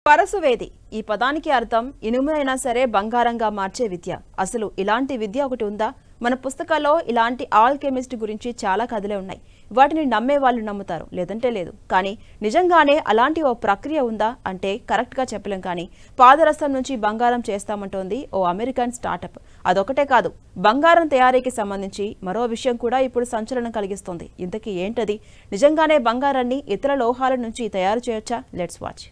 పరసువేది ఈ పదానికి అర్థం ఇనుమునైనా సరే బంగారంగా మార్చే విద్య. అసలు ఇలాంటి విద్య ఒకటి ఉందా? మన పుస్తకాల్లో ఇలాంటి ఆల్కెమిస్ట్ గురించి చాలా కథలే ఉన్నాయి. వాటిని నమ్మే వాళ్ళు నమ్ముతారు, లేదంటే లేదు. కానీ నిజంగానే అలాంటి ఓ ప్రక్రియ ఉందా అంటే కరెక్ట్గా చెప్పలేం. కానీ పాదరసం నుంచి బంగారం చేస్తామంటోంది ఓ అమెరికన్ స్టార్టప్. అదొకటే కాదు, బంగారం తయారీకి సంబంధించి మరో విషయం కూడా ఇప్పుడు సంచలనం కలిగిస్తోంది. ఇంతకీ ఏంటది? నిజంగానే బంగారాన్ని ఇతర లోహాల నుంచి తయారు చేయొచ్చా? Let's watch.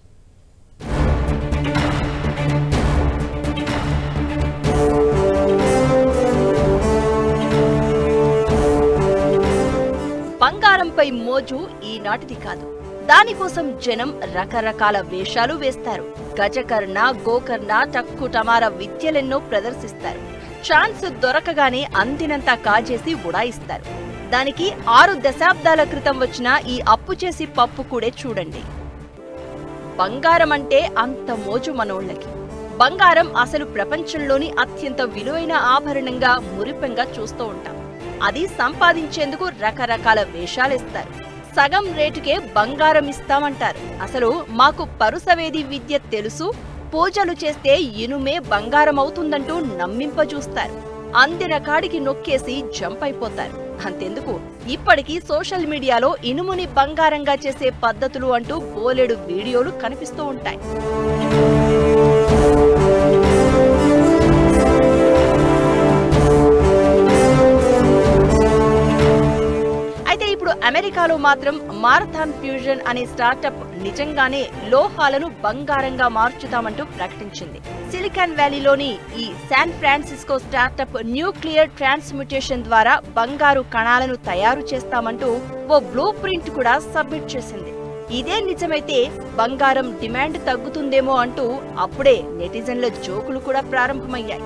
బంగారంపై మోజు ఈనాటిది కాదు. దానికోసం జనం రకరకాల వేషాలు వేస్తారు. గజకర్ణ, గోకర్ణ, టక్కు టమార విద్యలెన్నో ప్రదర్శిస్తారు. ఛాన్స్ దొరకగానే అందినంత కాజేసి ఉడాయిస్తారు. దానికి 6 దశాబ్దాల క్రితం వచ్చిన ఈ అప్పు చేసి పప్పు కూడా చూడండి. బంగారం అంటే అంత మోజు మనోళ్ళకి. బంగారం అసలు ప్రపంచంలోని అత్యంత విలువైన ఆభరణంగా మురిపెంగా చూస్తూ ఉంటాం. అది సంపాదించేందుకు రకరకాల వేషాలిస్తారు. సగం రేటుకే బంగారం ఇస్తామంటారు. అసలు మాకు పరుసవేది విద్య తెలుసు, పూజలు చేస్తే ఇనుమే బంగారం అవుతుందంటూ నమ్మింపజూస్తారు. అందిన కాడికి నొక్కేసి జంప్ అయిపోతారు. అంతెందుకు, ఇప్పటికీ సోషల్ మీడియాలో ఇనుముని బంగారంగా చేసే పద్ధతులు అంటూ బోలెడు వీడియోలు కనిపిస్తూ ఉంటాయి. అమెరికాలో మాత్రం మారథాన్ ఫ్యూజన్ అనే స్టార్టప్ నిజంగానే లోహాలను బంగారంగా మార్చుతామంటూ ప్రకటించింది. సిలికాన్ వ్యాలీలోని ఈ శాన్ ఫ్రాన్సిస్కో స్టార్టప్ న్యూక్లియర్ ట్రాన్స్మ్యుటేషన్ ద్వారా బంగారు కణాలను తయారు చేస్తామంటూ ఓ బ్లూ ప్రింట్ కూడా సబ్మిట్ చేసింది. ఇదే నిజమైతే బంగారం డిమాండ్ తగ్గుతుందేమో అంటూ అప్పుడే నెటిజన్ల జోకులు కూడా ప్రారంభమయ్యాయి.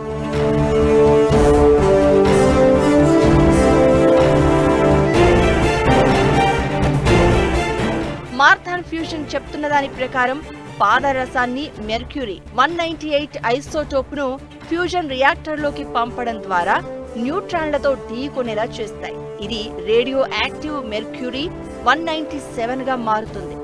మారథాన్ ఫ్యూజన్ చెప్తున్న దాని ప్రకారం పాదరసాన్ని మెర్క్యూరీ 198 ఐసోటోప్ను ఫ్యూజన్ రియాక్టర్లోకి పంపడం ద్వారా న్యూట్రాన్లతో ఢీకొనేలా చేస్తాయి. ఇది రేడియో యాక్టివ్ మెర్క్యూరీ 197గా మారుతుంది.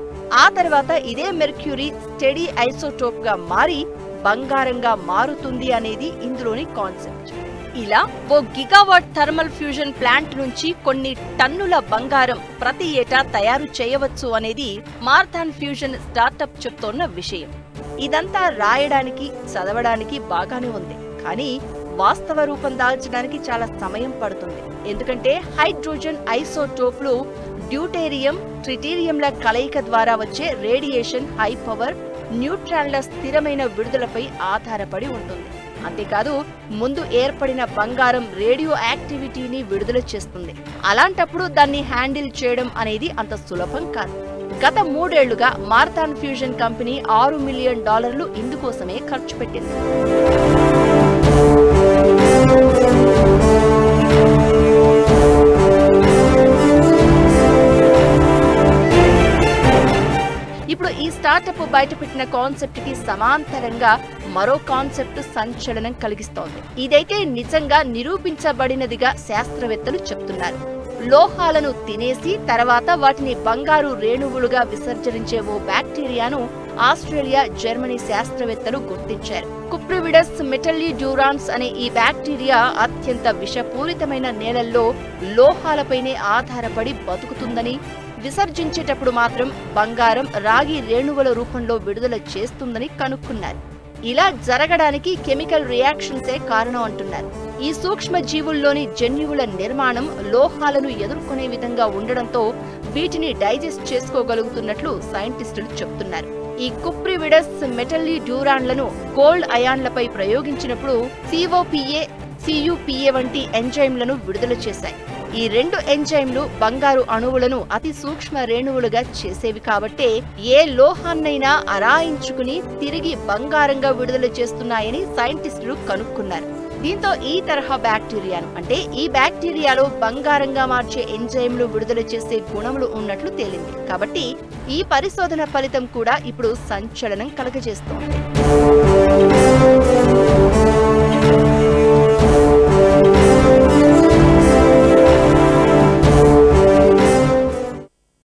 ఆ తర్వాత ఇదే మెర్క్యూరీ స్టెడీ ఐసోటోప్గా మారి బంగారంగా మారుతుంది అనేది ఇందులోని కాన్సెప్ట్. ఇలా ఓ గిగావాట్ థర్మల్ ఫ్యూజన్ ప్లాంట్ నుంచి కొన్ని టన్నుల బంగారం ప్రతి ఏటా తయారు చేయవచ్చు అనేది మారథాన్ ఫ్యూజన్ స్టార్టప్ చెప్తోన్న విషయం. ఇదంతా రాయడానికి, చదవడానికి బాగానే ఉంది. కానీ వాస్తవ రూపం దాల్చడానికి చాలా సమయం పడుతుంది. ఎందుకంటే హైడ్రోజన్ ఐసోటోప్లు డ్యూటేరియం, ట్రిటీరియంల కలయిక ద్వారా వచ్చే రేడియేషన్ హై పవర్ న్యూట్రాన్ల స్థిరమైన విడుదలపై ఆధారపడి ఉంటుంది. అంతేకాదు, ముందు ఏర్పడిన బంగారం రేడియో యాక్టివిటీని విడుదల చేస్తుంది. అలాంటప్పుడు దాన్ని హ్యాండిల్ చేయడం అనేది అంత సులభం కాదు. గత 3 ఏళ్లుగా మారథాన్ ఫ్యూజన్ కంపెనీ $6 మిలియన్ ఇందుకోసమే ఖర్చు పెట్టింది. ఇప్పుడు ఈ స్టార్టప్ బయటపెట్టిన కాన్సెప్ట్ కి సమాంతరంగా మరో కాన్సెప్ట్ సంచలనం కలిగిస్తోంది. ఇదైతే నిజంగా నిరూపించబడినదిగా శాస్త్రవేత్తలు చెప్తున్నారు. లోహాలను తినేసి తర్వాత వాటిని బంగారు రేణువులుగా విసర్జనించే ఓ బ్యాక్టీరియాను ఆస్ట్రేలియా, జర్మనీ శాస్త్రవేత్తలు గుర్తించారు. కుప్రివిడస్ మెటల్లిడ్యూరాన్స్ అనే ఈ బ్యాక్టీరియా అత్యంత విషపూరితమైన నేలల్లో లోహాలపైనే ఆధారపడి బతుకుతుందని, విసర్జించేటప్పుడు మాత్రం బంగారం, రాగి రేణువుల రూపంలో విడుదల చేస్తుందని కనుక్కున్నారు. ఇలా జరగడానికి కెమికల్ రియాక్షన్సే కారణం అంటున్నారు. ఈ సూక్ష్మ జీవుల్లోని జన్యువుల నిర్మాణం లోహాలను ఎదుర్కొనే విధంగా ఉండడంతో వీటిని డైజెస్ట్ చేసుకోగలుగుతున్నట్లు సైంటిస్టులు చెప్తున్నారు. ఈ కుప్రివిడస్ మెటల్లిడ్యూరాన్లను గోల్డ్ అయాన్లపై ప్రయోగించినప్పుడు COPA, CUPA వంటి ఎంజైమ్లను విడుదల చేశాయి. ఈ 2 ఎంజైమ్లు బంగారు అణువులను అతి సూక్ష్మ రేణువులుగా చేసేవి కాబట్టే ఏ లోహాన్నైనా అరాయించుకుని తిరిగి బంగారంగా విడుదల చేస్తున్నాయని సైంటిస్టులు కనుక్కున్నారు. దీంతో ఈ తరహా బ్యాక్టీరియాను, అంటే ఈ బ్యాక్టీరియాలో బంగారంగా మార్చే ఎంజైమ్లు విడుదల చేసే గుణములు ఉన్నట్లు తేలింది. కాబట్టి ఈ పరిశోధన ఫలితం కూడా ఇప్పుడు సంచలనం కలగజేస్తోంది.